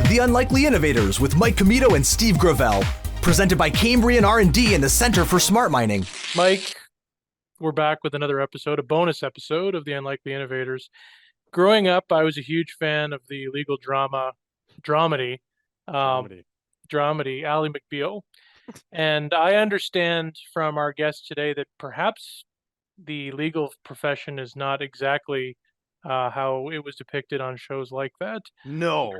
The Unlikely Innovators with Mike Commito and Steve Gravel. Presented by Cambrian R&D and the Center for Smart Mining. Mike, we're back with another episode, a bonus episode of The Unlikely Innovators. Growing up, I was a huge fan of the legal dramedy, Ally McBeal. And I understand from our guest today that perhaps the legal profession is not exactly how it was depicted on shows like that. No.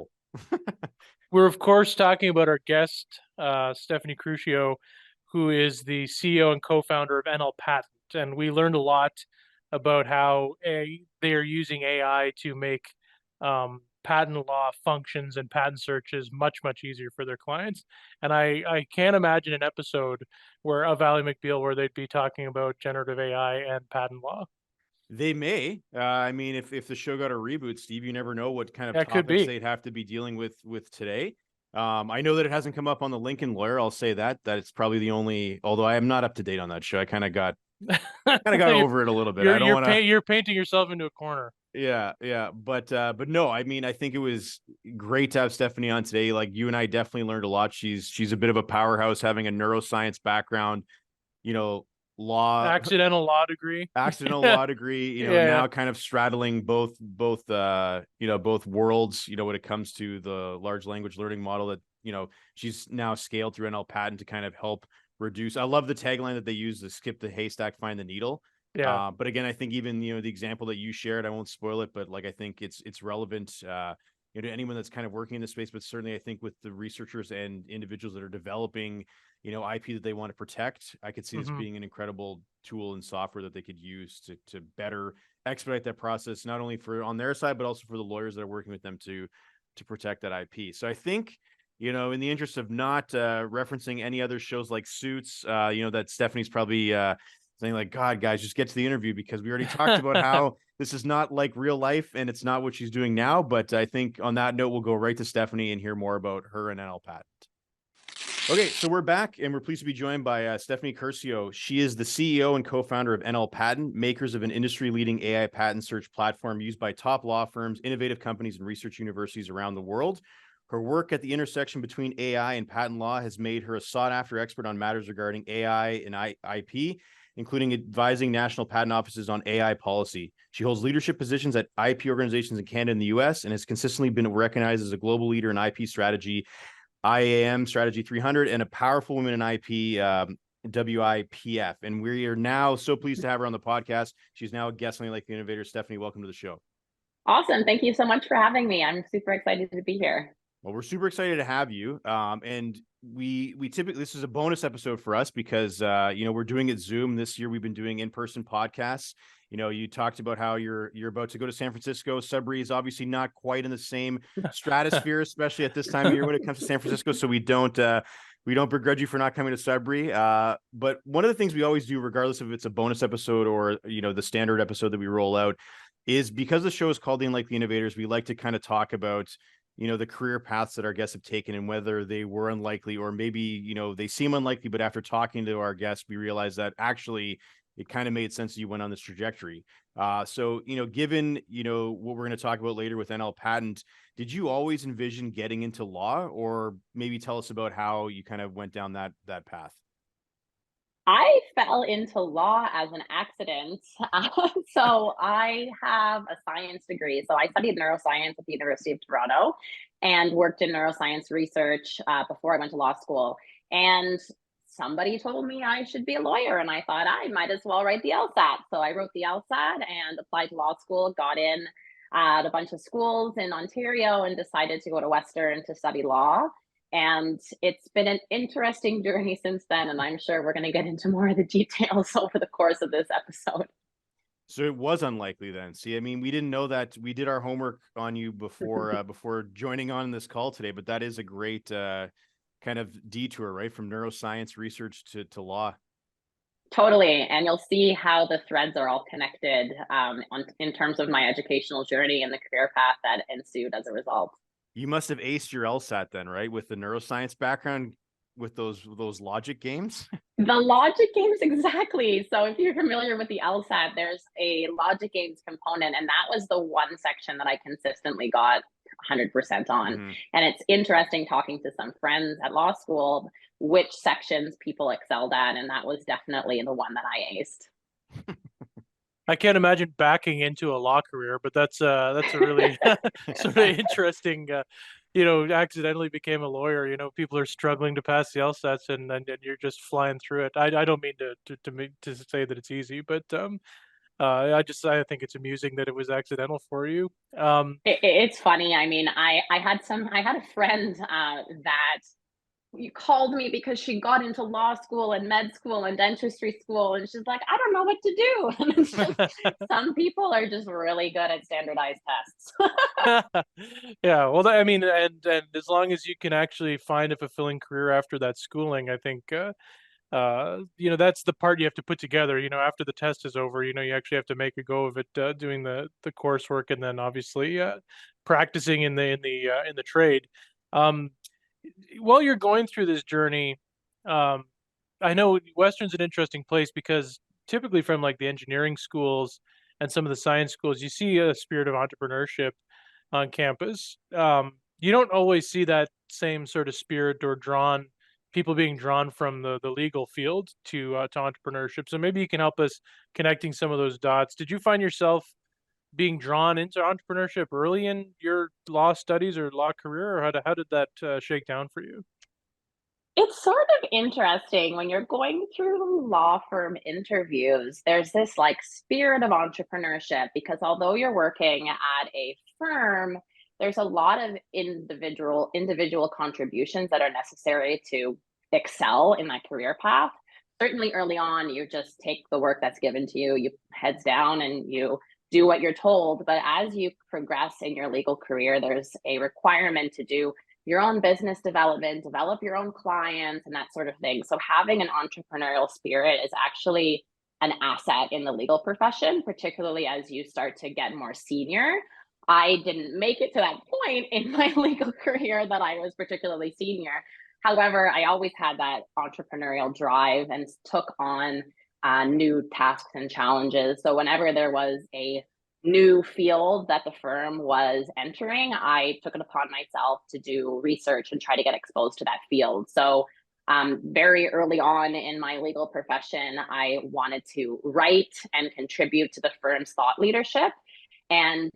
We're, of course, talking about our guest, Stephanie Curcio, who is the CEO and co-founder of NLPatent. And we learned a lot about how they are using AI to make patent law functions and patent searches much, much easier for their clients. And I can't imagine an episode of Ally McBeal where they'd be talking about generative AI and patent law. They may. I mean, if the show got a reboot, Steve, you never know what kind of That could topics be. they'd have to be dealing with today. I know that it hasn't come up on the Lincoln Lawyer. I'll say that it's probably the only. Although I am not up to date on that show. I kind of got over it a little bit. You're painting yourself into a corner. Yeah. But no, I mean, I think it was great to have Stephanie on today. Like, you and I definitely learned a lot. She's a bit of a powerhouse, having a neuroscience background, accidental law degree, now kind of straddling both worlds, when it comes to the large language learning model that, she's now scaled through NLPatent to kind of help reduce. I love the tagline that they use, to skip the haystack, find the needle. Yeah. But again, I think even, the example that you shared, I won't spoil it, but I think it's relevant, to anyone that's kind of working in this space, but certainly I think with the researchers and individuals that are developing, IP that they want to protect, I could see this being an incredible tool and software that they could use to better expedite that process, not only on their side, but also for the lawyers that are working with them to protect that IP. So I think, in the interest of not referencing any other shows like Suits, that Stephanie's probably saying like, God, guys, just get to the interview, because we already talked about how this is not like real life and it's not what she's doing now. But I think on that note, we'll go right to Stephanie and hear more about her and NLPatent. Okay, so we're back and we're pleased to be joined by Stephanie Curcio. She is the CEO and co-founder of NLPatent, makers of an industry-leading AI patent search platform used by top law firms, innovative companies, and research universities around the world. Her work at the intersection between AI and patent law has made her a sought-after expert on matters regarding AI and IP, including advising national patent offices on AI policy. She holds leadership positions at IP organizations in Canada and the US, and has consistently been recognized as a global leader in IP strategy, IAM Strategy 300, and a powerful woman in IP, WIPF. And we are now so pleased to have her on the podcast. She's now a guest on Unlikely Innovators. Stephanie, welcome to the show. Awesome. Thank you so much for having me. I'm super excited to be here. Well, we're super excited to have you. And we typically, this is a bonus episode for us because, we're doing it Zoom. This year we've been doing in-person podcasts. You talked about how you're about to go to San Francisco. Sudbury is obviously not quite in the same stratosphere, especially at this time of year when it comes to San Francisco. So we don't begrudge you for not coming to Sudbury. But one of the things we always do, regardless if it's a bonus episode or, the standard episode that we roll out, is because the show is called The Unlikely Innovators, we like to kind of talk about, the career paths that our guests have taken and whether they were unlikely or maybe, they seem unlikely, but after talking to our guests, we realized that actually it kind of made sense that you went on this trajectory. So, given, what we're going to talk about later with NLPatent, did you always envision getting into law, or maybe tell us about how you kind of went down that path? I fell into law as an accident. So I have a science degree. So I studied neuroscience at the University of Toronto and worked in neuroscience research before I went to law school. And somebody told me I should be a lawyer, and I thought I might as well write the LSAT. So I wrote the LSAT and applied to law school, got in at a bunch of schools in Ontario, and decided to go to Western to study law. And it's been an interesting journey since then, and I'm sure we're going to get into more of the details over the course of this episode. So it was unlikely then. See, I mean, we didn't know that. We did our homework on you before before joining on this call today, but that is a great kind of detour, right? From neuroscience research to law. Totally. And you'll see how the threads are all connected in terms of my educational journey and the career path that ensued as a result. You must have aced your LSAT then, right? With the neuroscience background, with those logic games. The logic games, exactly. So if you're familiar with the LSAT, there's a logic games component, and that was the one section that I consistently got 100% on. Mhm. And it's interesting talking to some friends at law school, which sections people excelled at. And that was definitely the one that I aced. I can't imagine backing into a law career, but that's a really sort of interesting. Accidentally became a lawyer. People are struggling to pass the LSATs, and you're just flying through it. I don't mean to say that it's easy, but I think it's amusing that it was accidental for you. It's funny. I mean, I had a friend that you called me because she got into law school and med school and dentistry school, and she's like, I don't know what to do. And it's just, some people are just really good at standardized tests. Yeah, well, I mean, and as long as you can actually find a fulfilling career after that schooling, I think that's the part you have to put together. After the test is over, you actually have to make a go of it, doing the coursework, and then obviously practicing in the trade. Um, while you're going through this journey, um, I know Western's an interesting place because typically from like the engineering schools and some of the science schools, you see a spirit of entrepreneurship on campus. You don't always see that same sort of spirit or people being drawn from the legal field to entrepreneurship. So maybe you can help us connecting some of those dots. Did you find yourself being drawn into entrepreneurship early in your law studies or law career, or how did that shake down for you? It's sort of interesting when you're going through law firm interviews, there's this like spirit of entrepreneurship because although you're working at a firm, there's a lot of individual contributions that are necessary to excel in that career path. Certainly early on, you just take the work that's given to you, you heads down and you do what you're told. But as you progress in your legal career, there's a requirement to do your own business development, develop your own clients, and that sort of thing. So having an entrepreneurial spirit is actually an asset in the legal profession, particularly as you start to get more senior. I didn't make it to that point in my legal career that I was particularly senior. However, I always had that entrepreneurial drive and took on new tasks and challenges. So whenever there was a new field that the firm was entering, I took it upon myself to do research and try to get exposed to that field. So, very early on in my legal profession, I wanted to write and contribute to the firm's thought leadership. And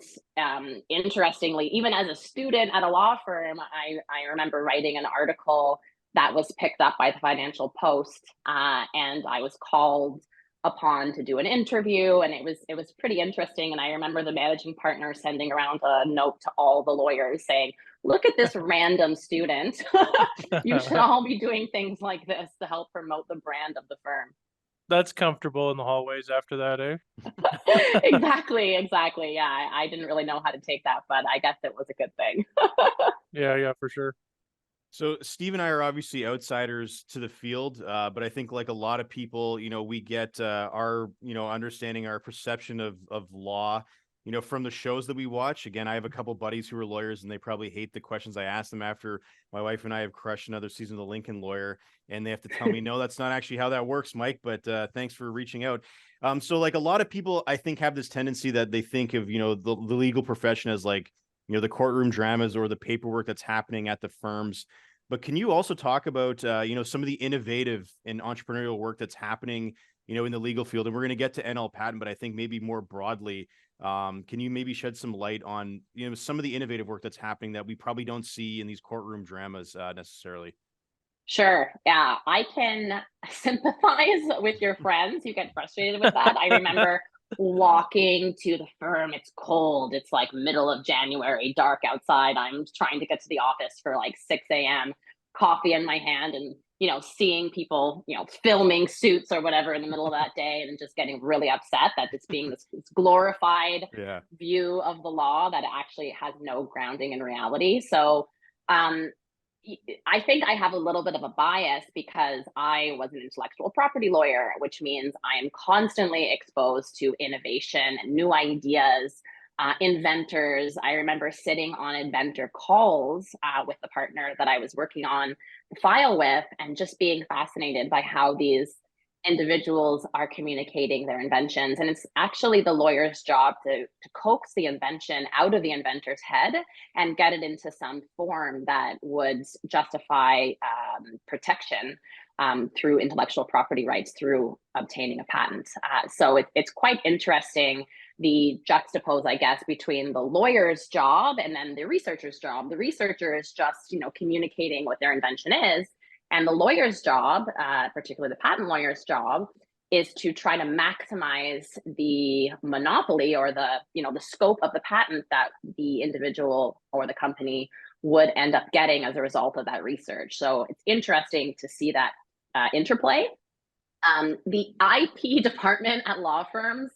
interestingly, even as a student at a law firm, I remember writing an article that was picked up by the Financial Post, and I was called upon to do an interview, and it was pretty interesting. And I remember the managing partner sending around a note to all the lawyers saying, look at this random student. You should all be doing things like this to help promote the brand of the firm. That's comfortable in the hallways after that, eh? Exactly. Yeah, I didn't really know how to take that, but I guess it was a good thing. Yeah, yeah, for sure. So Steve and I are obviously outsiders to the field, but I think like a lot of people, we get our, understanding, our perception of law, from the shows that we watch. Again, I have a couple buddies who are lawyers, and they probably hate the questions I ask them after my wife and I have crushed another season of The Lincoln Lawyer, and they have to tell me, no, that's not actually how that works, Mike. But thanks for reaching out. So like a lot of people, I think, have this tendency that they think of, the legal profession as like, the courtroom dramas or the paperwork that's happening at the firms. But can you also talk about, some of the innovative and entrepreneurial work that's happening, in the legal field? And we're going to get to NLPatent, but I think maybe more broadly, can you maybe shed some light on, some of the innovative work that's happening that we probably don't see in these courtroom dramas necessarily? Sure. Yeah, I can sympathize with your friends who get frustrated with that. I remember walking to the firm. It's cold. It's like middle of January, dark outside. I'm trying to get to the office for like 6 a.m., coffee in my hand, and seeing people, filming suits or whatever in the middle of that day, and just getting really upset that it's being this glorified Yeah. view of the law that actually has no grounding in reality. So um, I think I have a little bit of a bias because I was an intellectual property lawyer, which means I am constantly exposed to innovation, new ideas, inventors. I remember sitting on inventor calls with the partner that I was working on the file with, and just being fascinated by how these individuals are communicating their inventions. And it's actually the lawyer's job to coax the invention out of the inventor's head and get it into some form that would justify protection through intellectual property rights through obtaining a patent. So it's quite interesting, the juxtapose, I guess, between the lawyer's job and then the researcher's job. The researcher is just, communicating what their invention is. And the lawyer's job, particularly the patent lawyer's job, is to try to maximize the monopoly or the scope of the patent that the individual or the company would end up getting as a result of that research. So it's interesting to see that interplay. The IP department at law firms,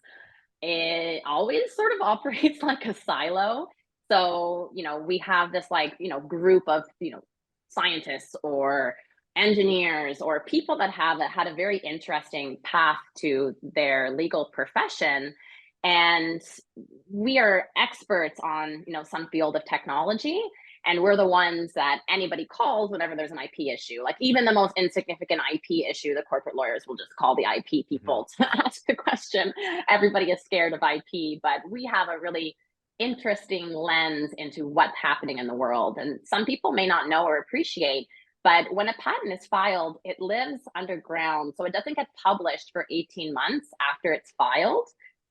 it always sort of operates like a silo. So, we have this group of, scientists or engineers or people that have had a very interesting path to their legal profession. And we are experts on, some field of technology. And we're the ones that anybody calls whenever there's an IP issue. Like even the most insignificant IP issue, the corporate lawyers will just call the IP people to ask the question. Everybody is scared of IP, but we have a really interesting lens into what's happening in the world. And some people may not know or appreciate, but when a patent is filed, it lives underground. So it doesn't get published for 18 months after it's filed.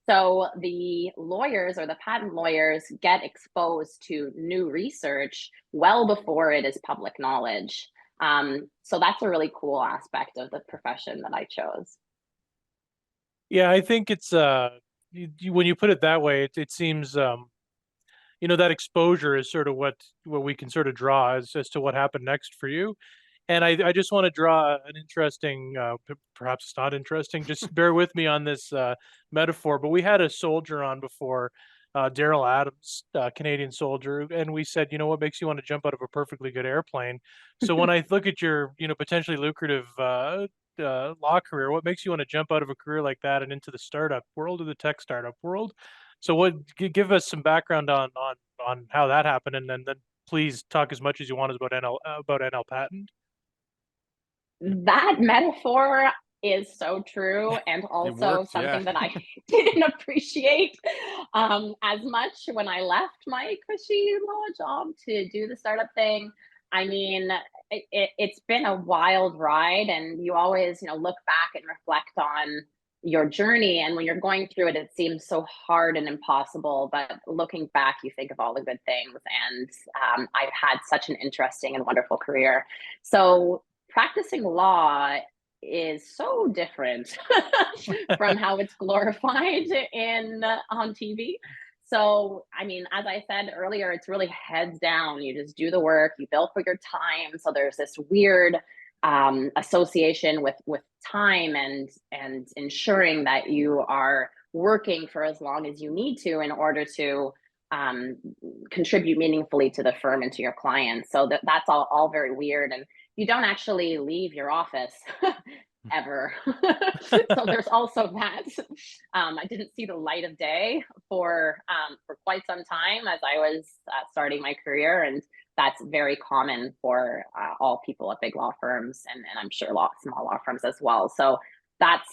So the lawyers or the patent lawyers get exposed to new research well before it is public knowledge. So that's a really cool aspect of the profession that I chose. Yeah, I think it's when you put it that way, it seems that exposure is sort of what we can sort of draw as to what happened next for you. And I just want to draw an interesting, perhaps it's not interesting, just bear with me on this metaphor, but we had a soldier on before, Daryl Adams, Canadian soldier, and we said, what makes you want to jump out of a perfectly good airplane? So when I look at your, potentially lucrative law career, what makes you want to jump out of a career like that and into the startup world or the tech startup world? So give us some background on how that happened, and then please talk as much as you want about NLPatent. That metaphor is so true, and also something that I didn't appreciate as much when I left my cushy law job to do the startup thing. I mean, it's been a wild ride, and you always, look back and reflect on your journey. And when you're going through it, it seems so hard and impossible. But looking back, you think of all the good things. And I've had such an interesting and wonderful career. So practicing law is so different from how it's glorified on TV. So, I mean, as I said earlier, it's really heads down. You just do the work, you bill for your time. So there's this weird association with time and ensuring that you are working for as long as you need to in order to contribute meaningfully to the firm and to your clients. So that's all very weird. And you don't actually leave your office ever. So there's also that. I didn't see the light of day for quite some time as I was starting my career, and that's very common for all people at big law firms, and I'm sure small law firms as well. So that's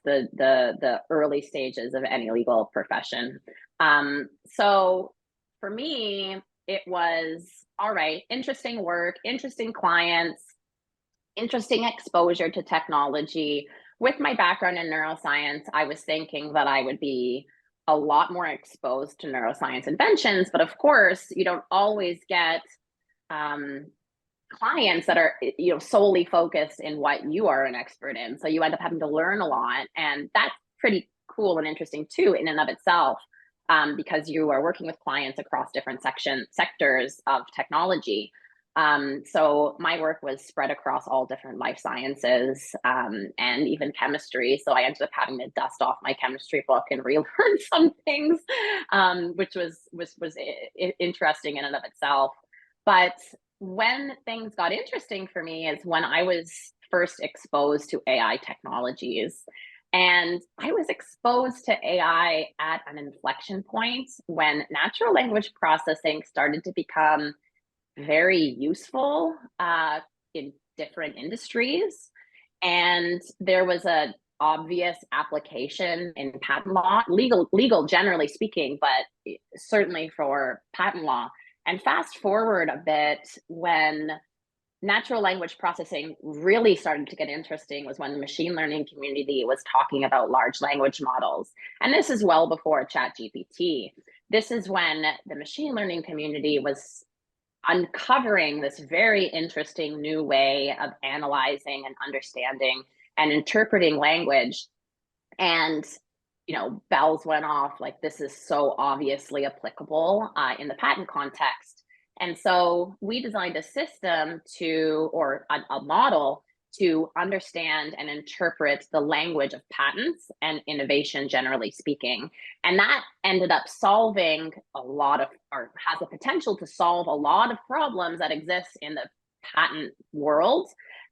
the early stages of any legal profession. So for me, it was all right, interesting work, interesting clients, interesting exposure to technology. With my background in neuroscience, I was thinking that I would be a lot more exposed to neuroscience inventions, but of course, you don't always get clients that are solely focused in what you are an expert in. So you end up having to learn a lot, and that's pretty cool and interesting too in and of itself, because you are working with clients across different sectors of technology. So my work was spread across all different life sciences and even chemistry. So I ended up having to dust off my chemistry book and relearn some things, which was interesting in and of itself. But when things got interesting for me is when I was first exposed to AI technologies. And I was exposed to AI at an inflection point when natural language processing started to become very useful in different industries. And there was a obvious application in patent law, legal generally speaking, but certainly for patent law. And fast forward a bit, when natural language processing really started to get interesting was when the machine learning community was talking about large language models. And this is well before ChatGPT. This is when the machine learning community was uncovering this very interesting new way of analyzing and understanding and interpreting language. And bells went off, like, this is so obviously applicable in the patent context. And so we designed a system or a model to understand and interpret the language of patents and innovation, generally speaking. And that ended up solving has the potential to solve a lot of problems that exist in the patent world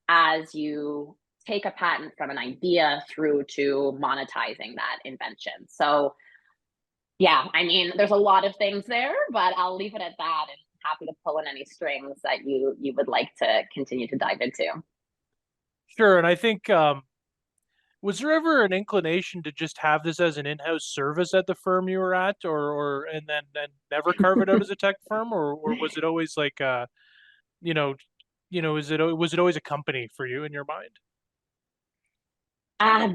as you take a patent from an idea through to monetizing that invention. So yeah, I mean, there's a lot of things there, but I'll leave it at that, and happy to pull in any strings that you would like to continue to dive into. Sure. And I think, was there ever an inclination to just have this as an in-house service at the firm you were at, and then never carve it out as a tech firm, or was it always like, was it always a company for you in your mind?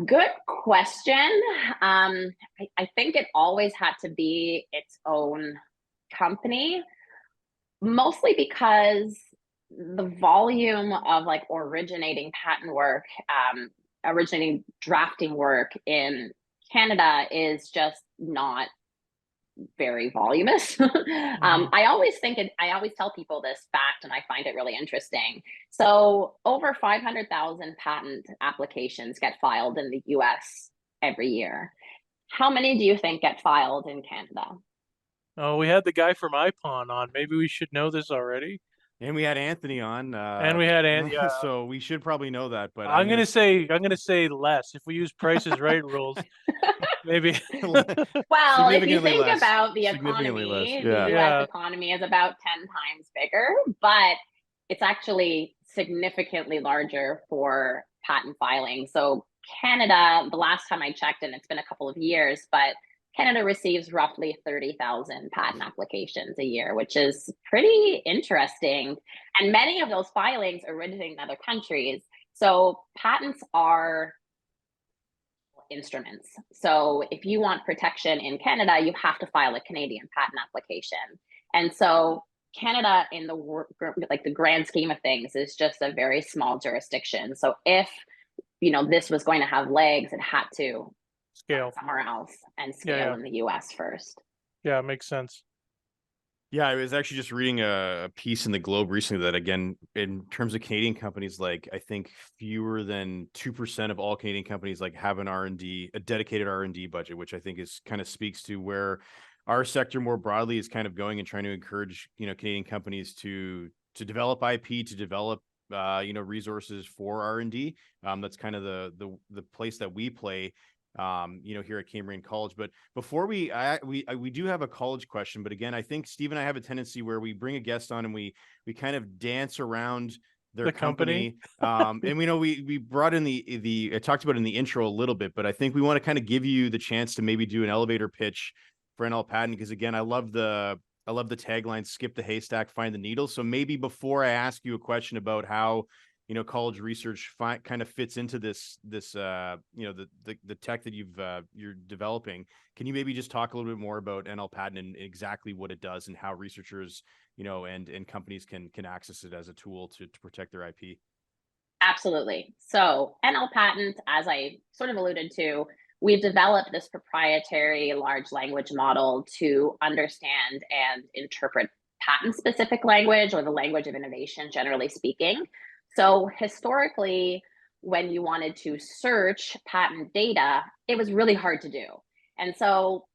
Good question. I think it always had to be its own company, mostly because the volume of like originating patent work, originating drafting work in Canada is just not very voluminous. I always tell people this fact, and I find it really interesting. So over 500,000 patent applications get filed in the US every year. How many do you think get filed in Canada? Oh, we had the guy from IPON on. Maybe we should know this already. And we had Anthony on. And we had yeah. So we should probably know that. But I'm gonna say less. If we use Price is Right rules, maybe. Well, if you think less. about the Significantly economy, less. the Yeah. US economy is about 10 times bigger, but it's actually significantly larger for patent filing. So Canada, the last time I checked, and it's been a couple of years, but Canada receives roughly 30,000 patent applications a year, which is pretty interesting. And many of those filings originate in other countries. So patents are instruments. So if you want protection in Canada, you have to file a Canadian patent application. And so Canada, in the grand scheme of things, is just a very small jurisdiction. So if this was going to have legs, it had to scale somewhere else and scale in the US first. Yeah, it makes sense. Yeah, I was actually just reading a piece in the Globe recently that, again, in terms of Canadian companies, like, I think fewer than 2% of all Canadian companies like have a dedicated R&D budget, which I think is kind of speaks to where our sector more broadly is kind of going and trying to encourage, Canadian companies to develop IP, to develop resources for R&D. That's kind of the place that we play here at Cambrian College. But before we do have a college question, but again, I think Steve and I have a tendency where we bring a guest on and we kind of dance around their company. And we brought in I talked about it in the intro a little bit, but I think we want to kind of give you the chance to maybe do an elevator pitch for NLPatent, because again, I love the tagline, skip the haystack, find the needle. So maybe before I ask you a question about how college research kind of fits into this the tech that you're developing, can you maybe just talk a little bit more about NLPatent and exactly what it does and how researchers and companies can access it as a tool to protect their IP? Absolutely. So NLPatent, as I sort of alluded to, we've developed this proprietary large language model to understand and interpret patent specific language, or the language of innovation, generally speaking. So historically, when you wanted to search patent data, it was really hard to do. And so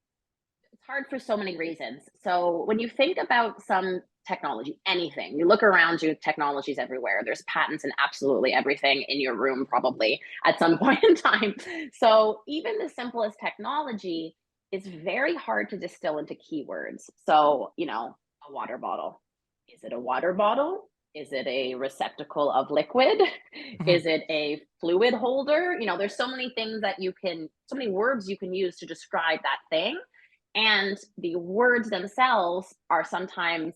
it's hard for so many reasons. So when you think about some technology, anything, you look around you, technologies everywhere. There's patents in absolutely everything in your room, probably at some point in time. So even the simplest technology is very hard to distill into keywords. So, a water bottle. Is it a water bottle? Is it a receptacle of liquid? Is it a fluid holder? There's so many things so many words you can use to describe that thing. And the words themselves are sometimes,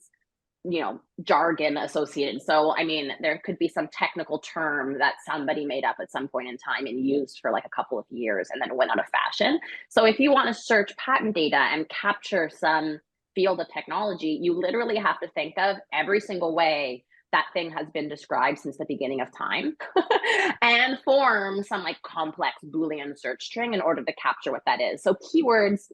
jargon associated. So, I mean, there could be some technical term that somebody made up at some point in time and used for like a couple of years and then it went out of fashion. So if you want to search patent data and capture some field of technology, you literally have to think of every single way that thing has been described since the beginning of time and form some like complex Boolean search string in order to capture what that is. So keywords,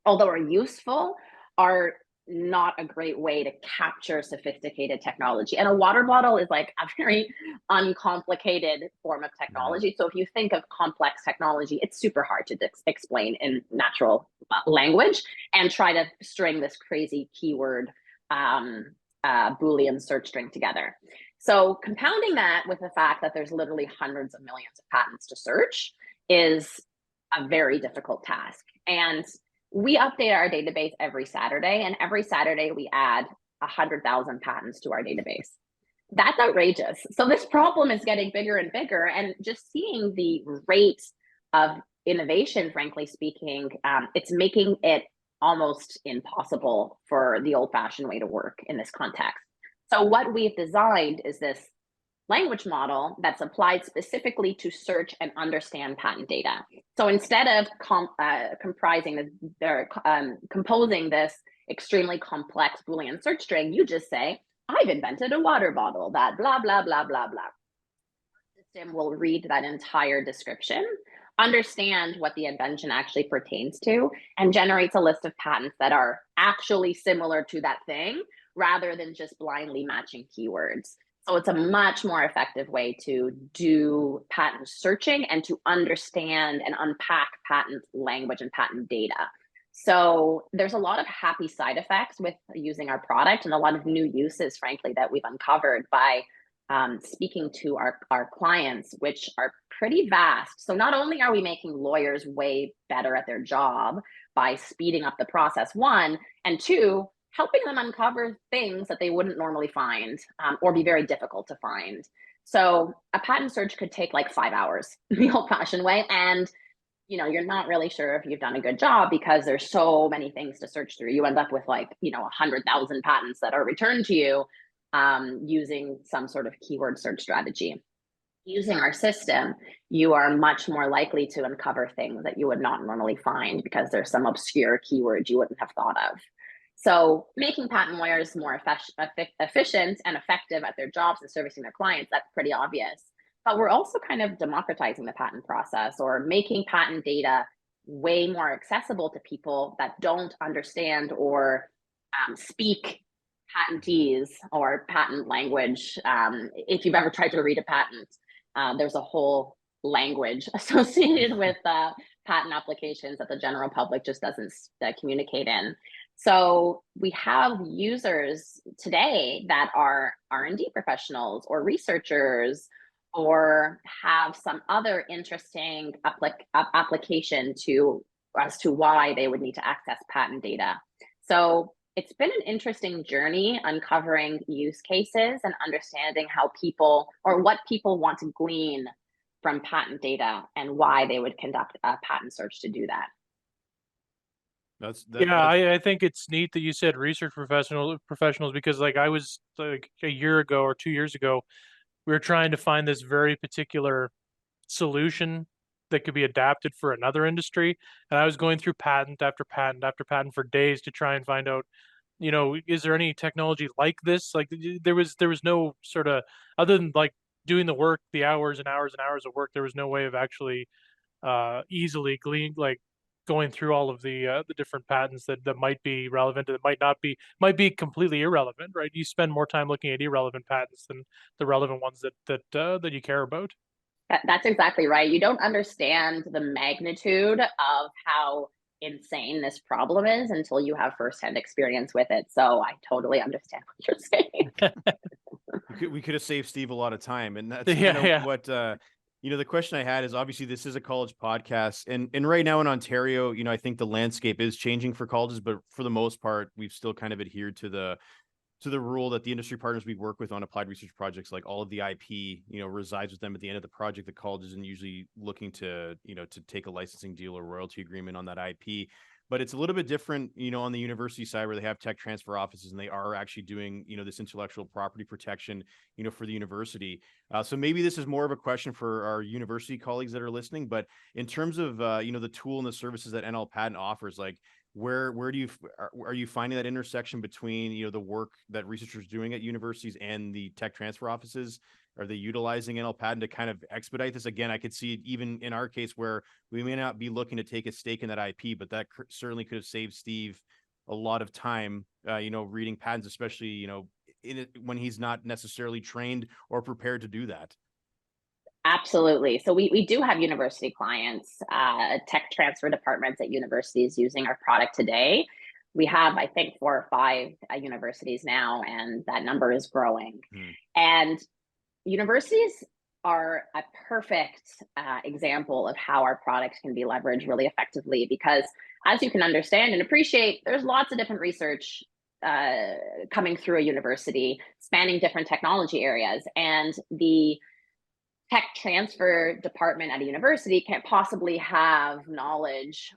although are useful, are not a great way to capture sophisticated technology. And a water bottle is like a very uncomplicated form of technology. So if you think of complex technology, it's super hard to explain in natural language and try to string this crazy keyword Boolean search string together. So compounding that with the fact that there's literally hundreds of millions of patents to search is a very difficult task. And we update our database every Saturday, and every Saturday we add 100,000 patents to our database. That's outrageous. So this problem is getting bigger and bigger, and just seeing the rate of innovation, frankly speaking, it's making it almost impossible for the old-fashioned way to work in this context. So what we've designed is this language model that's applied specifically to search and understand patent data. So instead of composing this extremely complex Boolean search string, you just say, I've invented a water bottle that blah, blah, blah, blah, blah. The system will read that entire description, understand what the invention actually pertains to, and generates a list of patents that are actually similar to that thing, rather than just blindly matching keywords. So it's a much more effective way to do patent searching and to understand and unpack patent language and patent data. So there's a lot of happy side effects with using our product and a lot of new uses, frankly, that we've uncovered by speaking to our clients, which are pretty vast. So not only are we making lawyers way better at their job by speeding up the process, one, and two, helping them uncover things that they wouldn't normally find or be very difficult to find. So a patent search could take like 5 hours the old-fashioned way. And you're not really sure if you've done a good job because there's so many things to search through. You end up with like, 100,000 patents that are returned to you using some sort of keyword search strategy. Using our system, you are much more likely to uncover things that you would not normally find because there's some obscure keyword you wouldn't have thought of. So making patent lawyers more efficient and effective at their jobs and servicing their clients, that's pretty obvious. But we're also kind of democratizing the patent process or making patent data way more accessible to people that don't understand or speak patentees or patent language. If you've ever tried to read a patent, there's a whole language associated with patent applications that the general public just doesn't communicate in. So we have users today that are R&D professionals or researchers or have some other interesting application as to why they would need to access patent data. So it's been an interesting journey uncovering use cases and understanding how people or what people want to glean from patent data and why they would conduct a patent search to do that. I think it's neat that you said research professionals because like I was like a year ago or 2 years ago, we were trying to find this very particular solution that could be adapted for another industry. And I was going through patent after patent after patent for days to try and find out, is there any technology like this? Like there was no sort of, other than like doing the work, the hours and hours and hours of work, there was no way of actually easily going through all of the different patents that might be relevant and that might be completely irrelevant, right? You spend more time looking at irrelevant patents than the relevant ones that you care about. That's exactly right. You don't understand the magnitude of how insane this problem is until you have firsthand experience with it. So I totally understand what you're saying. We could have saved Steve a lot of time, and that's kind of what the question I had is, obviously this is a college podcast, and right now in Ontario, I think the landscape is changing for colleges, but for the most part, we've still kind of adhered to the to the rule that the industry partners we work with on applied research projects, like all of the IP, resides with them at the end of the project. The college isn't usually looking to, to take a licensing deal or royalty agreement on that IP. But it's a little bit different, on the university side where they have tech transfer offices and they are actually doing, this intellectual property protection, for the university. So maybe this is more of a question for our university colleagues that are listening. But in terms of, the tool and the services that NLPatent offers, like where do you are you finding that intersection between, the work that researchers are doing at universities and the tech transfer offices? Are they utilizing NLPatent to kind of expedite this? Again, I could see it even in our case where we may not be looking to take a stake in that IP, but that certainly could have saved Steve a lot of time, reading patents, especially, when he's not necessarily trained or prepared to do that. Absolutely. So we do have university clients, tech transfer departments at universities using our product today. We have, I think, 4 or 5 universities now, and that number is growing. And universities are a perfect example of how our product can be leveraged really effectively, because as you can understand and appreciate, there's lots of different research coming through a university spanning different technology areas. And the tech transfer department at a university can't possibly have knowledge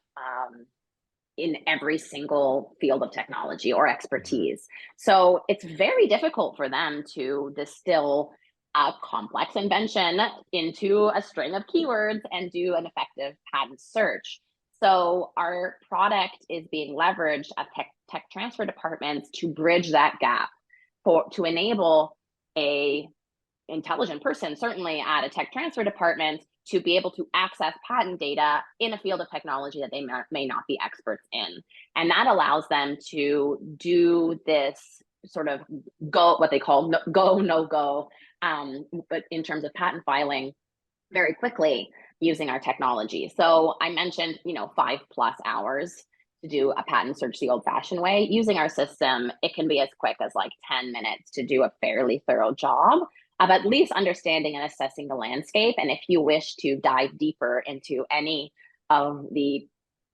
in every single field of technology or expertise. So it's very difficult for them to distill a complex invention into a string of keywords and do an effective patent search. So our product is being leveraged at tech transfer departments to bridge that gap, to enable a intelligent person, certainly at a tech transfer department, to be able to access patent data in a field of technology that they may not be experts in. And that allows them to do this sort of what they call no go, but in terms of patent filing very quickly using our technology. So I mentioned, 5+ hours to do a patent search the old-fashioned way. Using our system, it can be as quick as like 10 minutes to do a fairly thorough job of at least understanding and assessing the landscape. And if you wish to dive deeper into any of the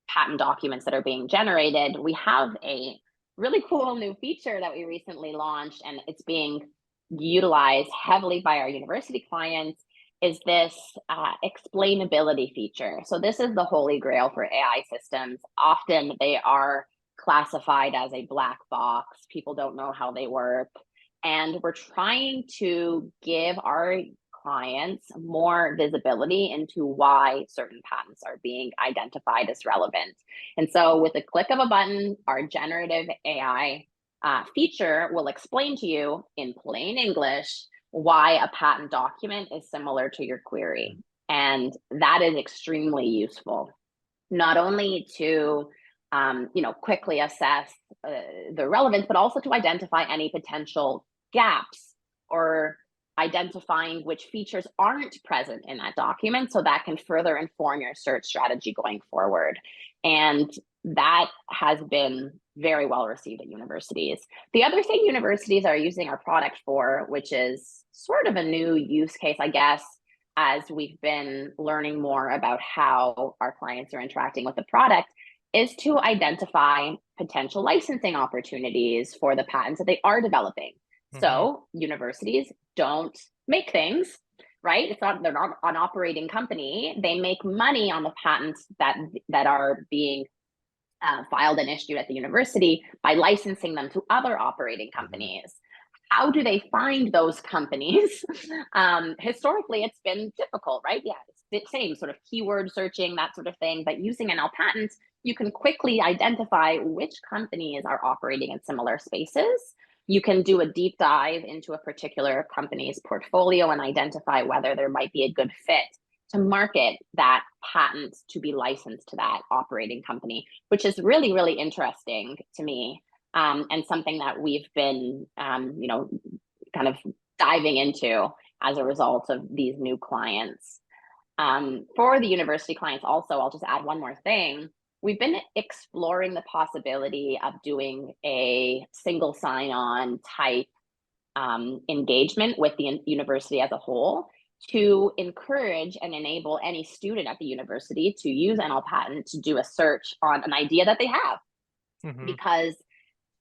patent documents that are being generated, we have a really cool new feature that we recently launched, and it's being utilized heavily by our university clients, is this explainability feature. So this is the holy grail for AI systems. Often they are classified as a black box. People don't know how they work. And we're trying to give our clients more visibility into why certain patents are being identified as relevant. And so with a click of a button, our generative AI feature will explain to you in plain English why a patent document is similar to your query. And that is extremely useful, not only to quickly assess the relevance, but also to identify any potential gaps or identifying which features aren't present in that document, so that can further inform your search strategy going forward. And that has been very well received at universities. The other thing universities are using our product for, which is sort of a new use case, I guess, as we've been learning more about how our clients are interacting with the product, is to identify potential licensing opportunities for the patents that they are developing. So universities don't make things, right? They're not an operating company. They make money on the patents that are being filed and issued at the university by licensing them to other operating companies. How do they find those companies? Historically, it's been difficult, right? Yeah, it's the same sort of keyword searching, that sort of thing. But using NLPatent, you can quickly identify which companies are operating in similar spaces. You can do a deep dive into a particular company's portfolio and identify whether there might be a good fit to market that patent to be licensed to that operating company, which is really, really interesting to me, and something that we've been, kind of diving into as a result of these new clients. For the university clients also, I'll just add one more thing. We've been exploring the possibility of doing a single sign-on type engagement with the university as a whole to encourage and enable any student at the university to use NLPatent to do a search on an idea that they have. Because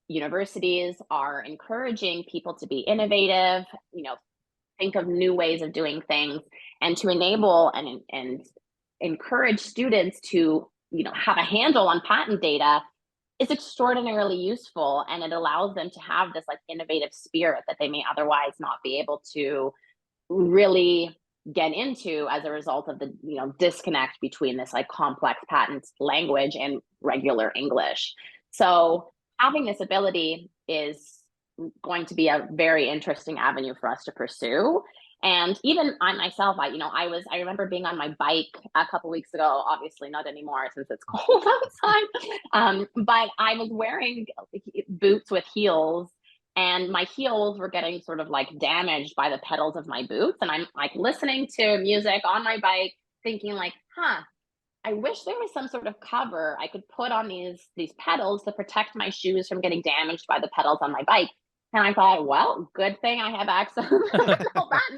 universities are encouraging people to be innovative, think of new ways of doing things, and to enable and encourage students to, have a handle on patent data is extraordinarily useful, and it allows them to have this like innovative spirit that they may otherwise not be able to really get into as a result of the disconnect between this like complex patent language and regular English. So having this ability is going to be a very interesting avenue for us to pursue. And even I myself, I remember being on my bike a couple weeks ago, obviously not anymore since it's cold outside. But I was wearing boots with heels, and my heels were getting sort of like damaged by the pedals of my boots. And I'm like listening to music on my bike, thinking like, I wish there was some sort of cover I could put on these pedals to protect my shoes from getting damaged by the pedals on my bike. And I thought, well, good thing I have access to all that.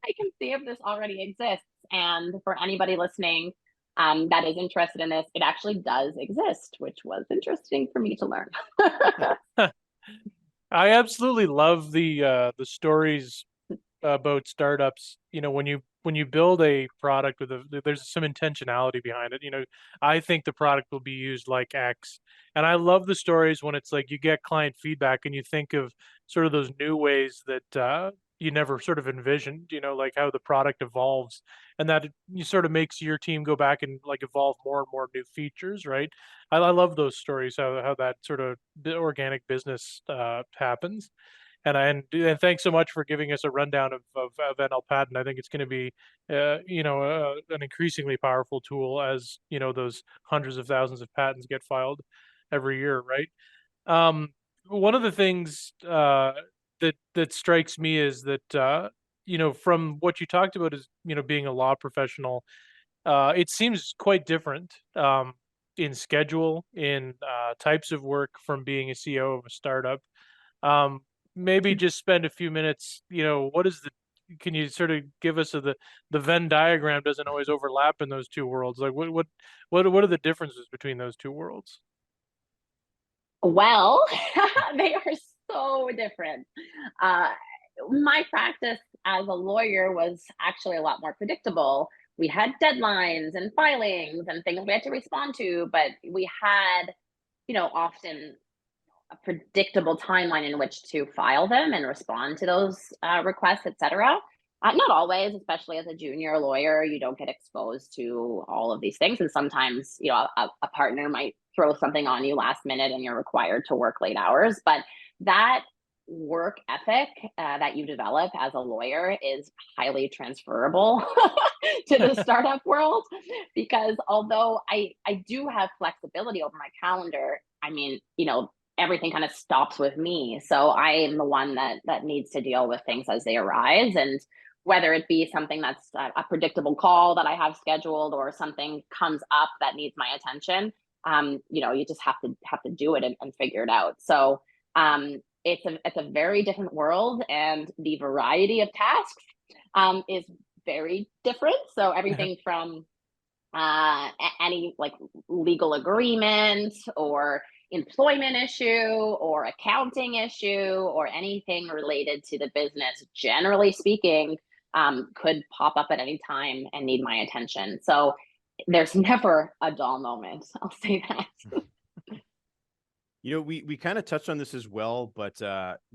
I can see if this already exists. And for anybody listening that is interested in this, it actually does exist, which was interesting for me to learn. I absolutely love the stories about startups. When you build a product there's some intentionality behind it. I think the product will be used like X, and I love the stories when it's like you get client feedback and you think of sort of those new ways that you never sort of envisioned. Like how the product evolves, and that you sort of makes your team go back and like evolve more and more new features, right? I love those stories, how that sort of organic business happens. And thanks so much for giving us a rundown of NLPatent. I think it's going to be, an increasingly powerful tool as those hundreds of thousands of patents get filed every year, right? One of the things that strikes me is that from what you talked about is being a law professional, it seems quite different in schedule, in types of work from being a CEO of a startup. Maybe just spend a few minutes, can you sort of give us the Venn diagram doesn't always overlap in those two worlds. Like what are the differences between those two worlds? Well, they are so different. My practice as a lawyer was actually a lot more predictable. We had deadlines and filings and things we had to respond to, but we had, often a predictable timeline in which to file them and respond to those requests, etc. Not always, especially as a junior lawyer, you don't get exposed to all of these things. And sometimes, a partner might throw something on you last minute and you're required to work late hours. But that work ethic that you develop as a lawyer is highly transferable to the startup world, because although I do have flexibility over my calendar, I mean, everything kind of stops with me. So I am the one that needs to deal with things as they arise. And whether it be something that's a predictable call that I have scheduled or something comes up that needs my attention, you just have to do it and figure it out. So it's a very different world, and the variety of tasks is very different. So everything from any like legal agreement or employment issue or accounting issue or anything related to the business, generally speaking, could pop up at any time and need my attention. So there's never a dull moment. I'll say that. We kind of touched on this as well, but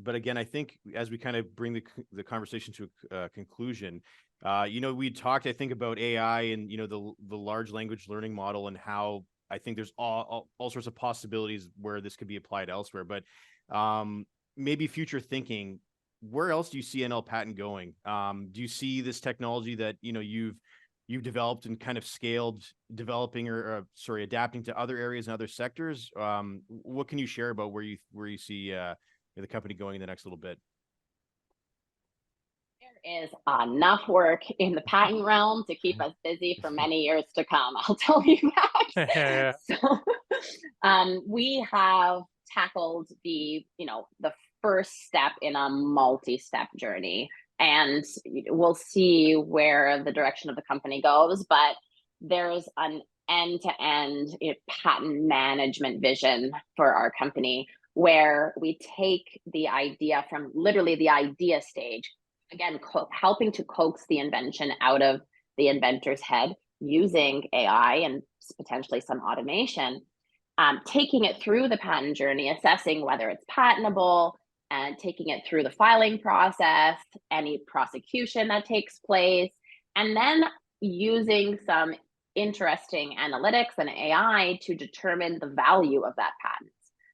again, I think as we kind of bring the conversation to a conclusion, we talked, I think, about AI and the large language learning model, and how I think there's all sorts of possibilities where this could be applied elsewhere. But maybe future thinking, where else do you see NLPatent going? Do you see this technology that you've developed and kind of scaled, developing or adapting to other areas and other sectors? What can you share about where you see the company going in the next little bit? There is enough work in the patent realm to keep us busy for many years to come. I'll tell you that. So we have tackled the first step in a multi-step journey, and we'll see where the direction of the company goes. But there's an end-to-end patent management vision for our company, where we take the idea from literally the idea stage, again, helping to coax the invention out of the inventor's head using AI and potentially some automation, taking it through the patent journey, assessing whether it's patentable, and taking it through the filing process, any prosecution that takes place, and then using some interesting analytics and AI to determine the value of that patent.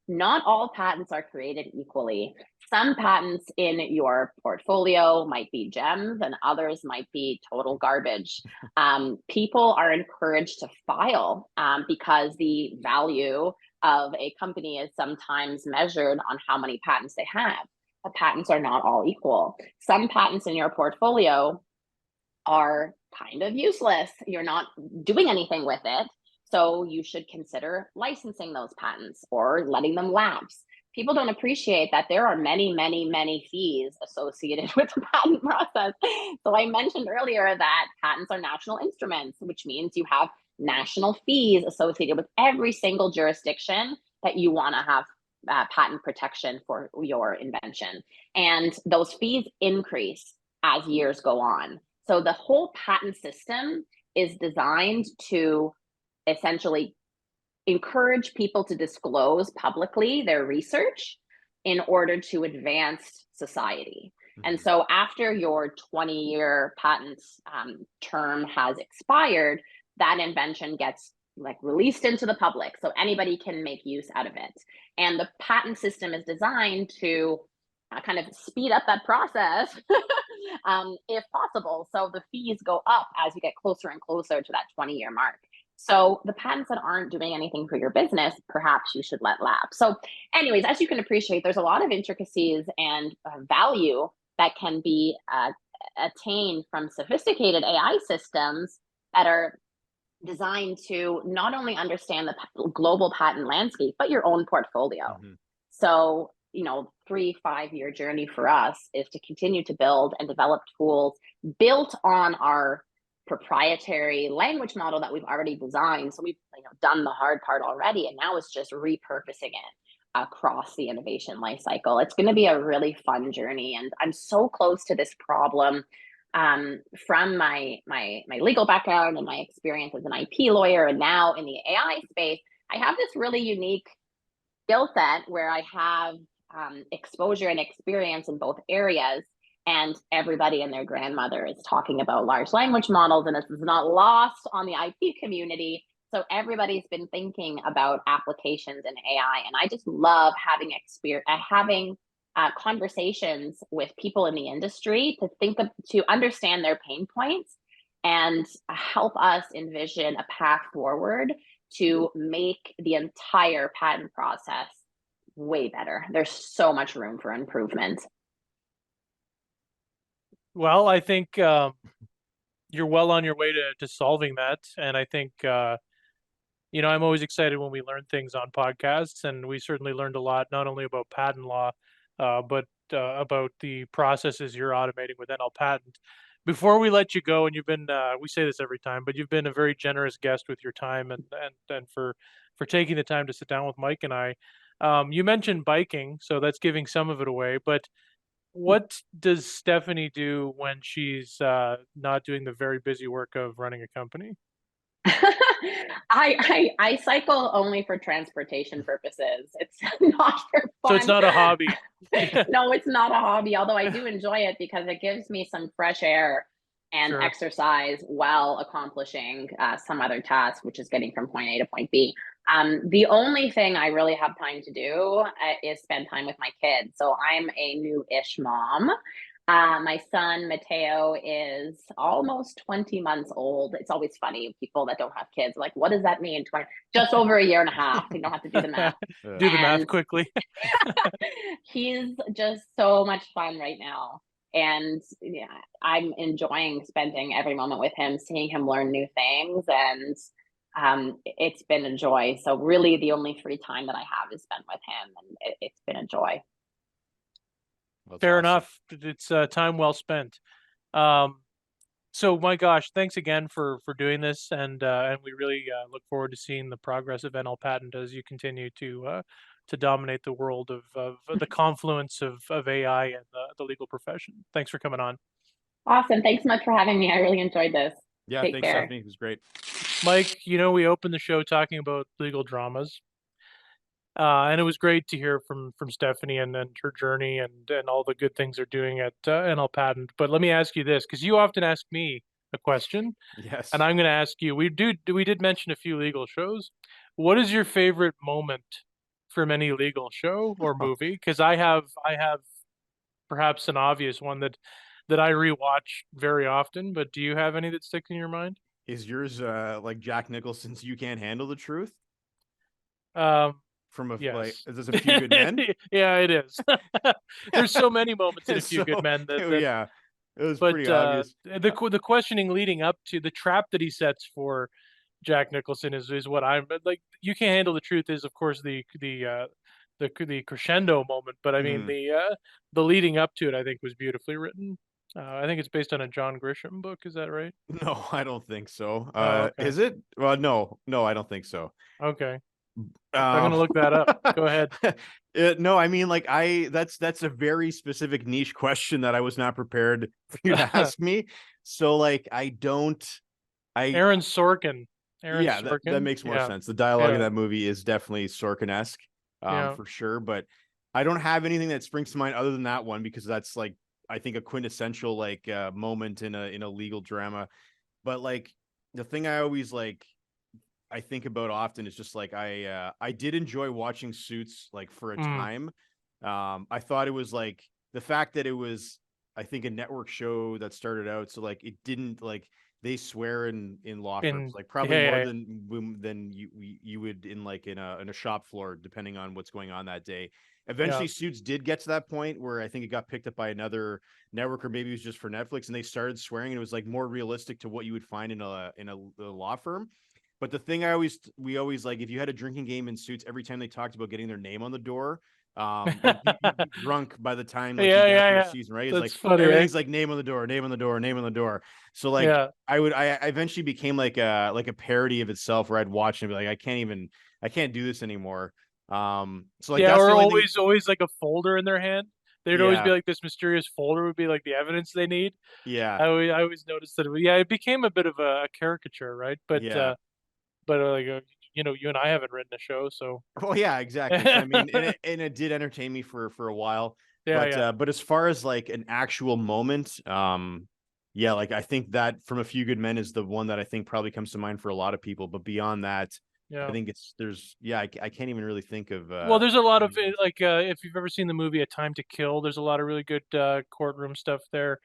Not all patents are created equally. Some patents in your portfolio might be gems and others might be total garbage. People are encouraged to file because the value of a company is sometimes measured on how many patents they have. But patents are not all equal. Some patents in your portfolio are kind of useless. You're not doing anything with it. So you should consider licensing those patents or letting them lapse. People don't appreciate that there are many, many, many fees associated with the patent process. So I mentioned earlier that patents are national instruments, which means you have national fees associated with every single jurisdiction that you want to have patent protection for your invention. And those fees increase as years go on. So the whole patent system is designed to essentially encourage people to disclose publicly their research in order to advance society. And so after your 20-year patent term has expired, that invention gets released into the public so anybody can make use out of it. And the patent system is designed to kind of speed up that process if possible. So the fees go up as you get closer and closer to that 20-year mark. So the patents that aren't doing anything for your business, perhaps you should let lapse. So anyways, as you can appreciate, there's a lot of intricacies and value that can be attained from sophisticated AI systems that are designed to not only understand the global patent landscape, but your own portfolio. So, 3-5 year journey for us is to continue to build and develop tools built on our proprietary language model that we've already designed. So we've done the hard part already, and now it's just repurposing it across the innovation lifecycle. It's going to be a really fun journey, and I'm so close to this problem from my legal background and my experience as an IP lawyer, and now in the AI space, I have this really unique skill set where I have exposure and experience in both areas. And everybody and their grandmother is talking about large language models, and this is not lost on the IP community. So everybody's been thinking about applications in AI, and I just love having conversations with people in the industry to understand their pain points and help us envision a path forward to make the entire patent process way better. There's so much room for improvement. Well, I think you're well on your way to solving that. And I think, I'm always excited when we learn things on podcasts, and we certainly learned a lot, not only about patent law, but about the processes you're automating with NLPatent. Before we let you go, and you've been, we say this every time, but you've been a very generous guest with your time and for taking the time to sit down with Mike and I. You mentioned biking, so that's giving some of it away, but what does Stephanie do when she's not doing the very busy work of running a company? I cycle only for transportation purposes. It's not for fun. So it's not a hobby. No, it's not a hobby, although I do enjoy it because it gives me some fresh air and Sure. exercise while accomplishing some other task, which is getting from point A to point B. The only thing I really have time to do is spend time with my kids. So I'm a new-ish mom. My son, Mateo, is almost 20 months old. It's always funny, people that don't have kids, like, what does that mean? Just over a year and a half. You don't have to do the math. Do the math quickly. He's just so much fun right now. And yeah, I'm enjoying spending every moment with him, seeing him learn new things. And it's been a joy. So really the only free time that I have is spent with him, and it's been a joy. Fair enough. It's time well spent. So my gosh, thanks again for doing this, and we really look forward to seeing the progress of NLPatent as you continue to to dominate the world of the confluence of AI and the legal profession. Thanks for coming on. Awesome. Thanks so much for having me. I really enjoyed this. Yeah, Take thanks, care. Stephanie. It was great. Mike, we opened the show talking about legal dramas. And it was great to hear from Stephanie and her journey and all the good things they're doing at NLPatent. But let me ask you this, because you often ask me a question, Yes. and I'm going to ask you. We did mention a few legal shows. What is your favorite moment from any legal show or movie? Because I have perhaps an obvious one that I rewatch very often. But do you have any that stick in your mind? Is yours like Jack Nicholson's "You Can't Handle the Truth"? From Yes. like, is this A Few Good Men? Yeah, it is. There's so many moments in A Few Good Men yeah, it was pretty obvious. The questioning leading up to the trap that he sets for Jack Nicholson is what I'm like. You Can't Handle the Truth is, of course, the crescendo moment, but I mean the leading up to it, I think, was beautifully written. I think it's based on a John Grisham book. Is that right? No, I don't think so. Okay. Is it? Well, no, I don't think so. Okay. I'm gonna look that up. Go ahead. No, I mean, like, that's a very specific niche question that I was not prepared for you to ask me. So, like, Aaron Sorkin. That makes more sense. The dialogue in that movie is definitely Sorkin-esque, for sure. But I don't have anything that springs to mind other than that one, because that's, like, I think a quintessential, like, moment in a legal drama. But, like, the thing I always, like, I think about often is just like I did enjoy watching Suits, like, for a time. I thought it was, like, the fact that it was, I think, a network show that started out, so, like, it didn't, like, they swear in law firms, like, probably more than you would in, like, in a shop floor, depending on what's going on that day. Eventually, Suits did get to that point where I think it got picked up by another network, or maybe it was just for Netflix, and they started swearing, and it was, like, more realistic to what you would find in a law firm. But the thing we always like, if you had a drinking game in Suits, every time they talked about getting their name on the door, you'd be drunk by the time, like, you got through the season, right? It's That's like funny, everything's like name on the door, name on the door, name on the door. So, like, I eventually became like a parody of itself, where I'd watch and be like, I can't do this anymore. So, like, that's or the always like a folder in their hand. There'd always be like this mysterious folder would be like the evidence they need. Yeah. I always noticed that it became a bit of a caricature, right? But like, you and I haven't written a show, so. Well, yeah, exactly. So, I mean, and it did entertain me for a while. But as far as, like, an actual moment, like, I think that from A Few Good Men is the one that I think probably comes to mind for a lot of people. But beyond that, I think I can't even really think of. Well, there's a lot of like, if you've ever seen the movie A Time to Kill, there's a lot of really good courtroom stuff there.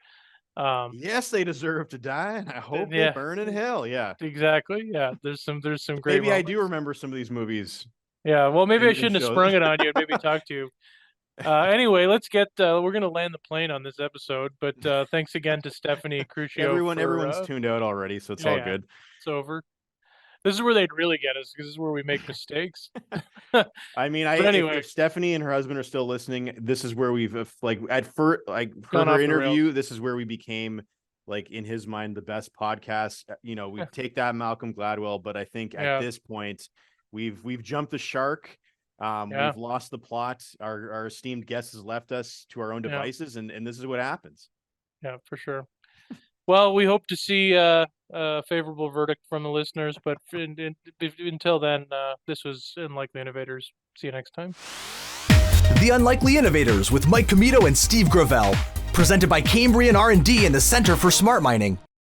Yes, they deserve to die, and I hope they burn in hell. Yeah, exactly. Yeah, there's some great. Maybe moments. I do remember some of these movies. Yeah, well, maybe I shouldn't have sprung it on you and maybe talk to you. Anyway, let's get. We're gonna land the plane on this episode, but thanks again to Stephanie Curcio. Everyone's tuned out already, so it's all good. It's over. This is where they'd really get us, because this is where we make mistakes. I mean, anyway, if Stephanie and her husband are still listening, this is where we've, like, at first, like, heard her interview. This is where we became, like, in his mind, the best podcast. We take that Malcolm Gladwell, but I think at this point, we've jumped the shark. We've lost the plot. Our esteemed guest has left us to our own devices, and this is what happens. Yeah, for sure. Well, we hope to see a favorable verdict from the listeners, but until then, this was Unlikely Innovators. See you next time. The Unlikely Innovators with Mike Commito and Steve Gravel, presented by Cambrian R&D and the Center for Smart Mining.